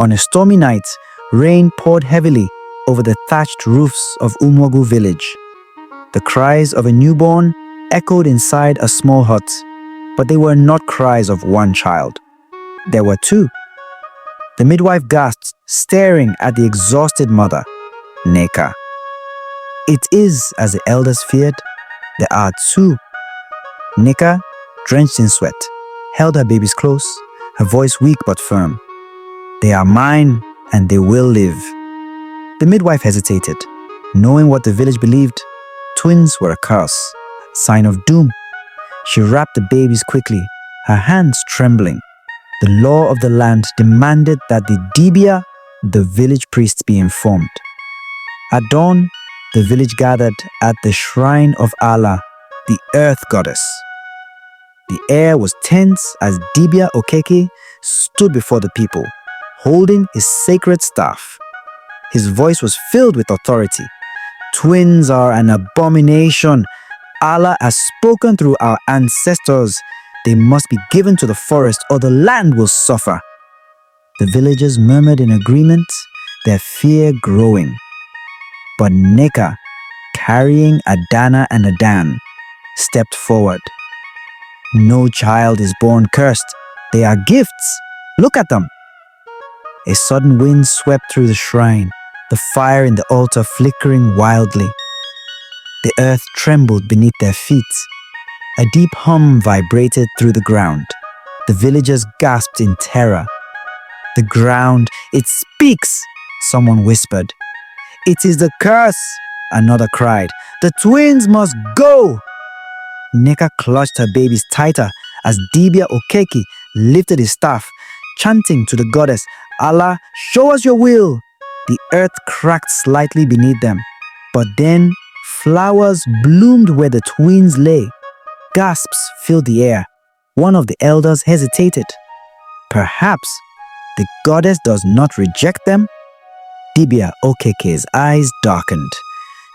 On a stormy night, rain poured heavily over the thatched roofs of Umuagu village. The cries of a newborn echoed inside a small hut, but they were not cries of one child. There were two. The midwife gasped, staring at the exhausted mother, Neka. It is as the elders feared. There are two. Neka, drenched in sweat, held her babies close, her voice weak but firm. They are mine and they will live. The midwife hesitated, knowing what the village believed. Twins were a curse, sign of doom. She wrapped the babies quickly, her hands trembling. The law of the land demanded that the Dibia, the village priests, be informed. At dawn, the village gathered at the shrine of Allah, the earth goddess. The air was tense as Dibia Okeke stood before the people, holding his sacred staff. His voice was filled with authority. Twins are an abomination. Allah has spoken through our ancestors. They must be given to the forest or the land will suffer. The villagers murmured in agreement, their fear growing. But Neka, carrying Adana and Adan, stepped forward. No child is born cursed. They are gifts. Look at them. A sudden wind swept through the shrine, the fire in the altar flickering wildly. The earth trembled beneath their feet. A deep hum vibrated through the ground. The villagers gasped in terror. The ground, it speaks, someone whispered. It is the curse, another cried. The twins must go. Neka clutched her babies tighter as Dibia Okeke lifted his staff, chanting to the goddess, Allah, show us your will. The earth cracked slightly beneath them, but then flowers bloomed where the twins lay. Gasps filled the air. One of the elders hesitated. Perhaps the goddess does not reject them? Dibia Okeke's eyes darkened.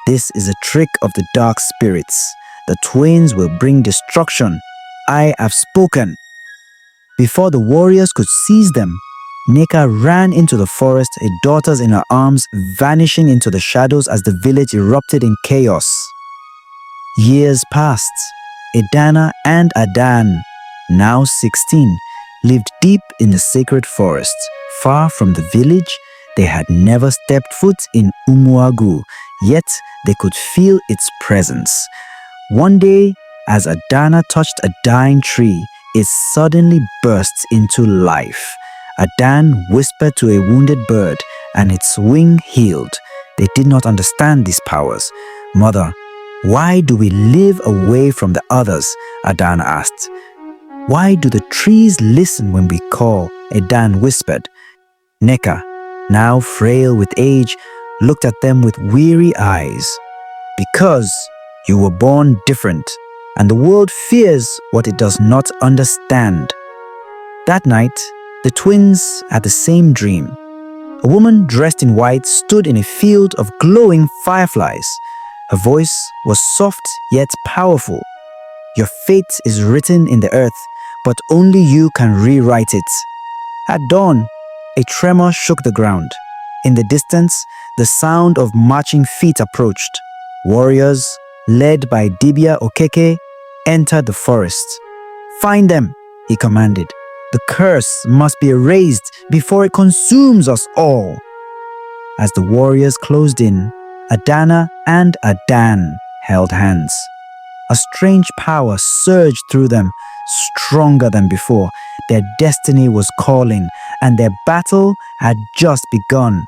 This is a trick of the dark spirits. The twins will bring destruction. I have spoken. Before the warriors could seize them, Neka ran into the forest, her daughters in her arms, vanishing into the shadows as the village erupted in chaos. Years passed. Adana and Adan, now 16, lived deep in the sacred forest. Far from the village, they had never stepped foot in Umuagu, yet they could feel its presence. One day, as Adana touched a dying tree, it suddenly burst into life. Adan whispered to a wounded bird, and its wing healed. They did not understand these powers. Mother, why do we live away from the others? Adan asked. Why do the trees listen when we call? Adan whispered. Neka, now frail with age, looked at them with weary eyes. Because you were born different, and the world fears what it does not understand. That night, the twins had the same dream. A woman dressed in white stood in a field of glowing fireflies. Her voice was soft yet powerful. Your fate is written in the earth, but only you can rewrite it. At dawn, a tremor shook the ground. In the distance, the sound of marching feet approached. Warriors, led by Dibia Okeke, entered the forest. Find them, he commanded. The curse must be erased before it consumes us all. As the warriors closed in, Adana and Adan held hands. A strange power surged through them, stronger than before. Their destiny was calling, and their battle had just begun.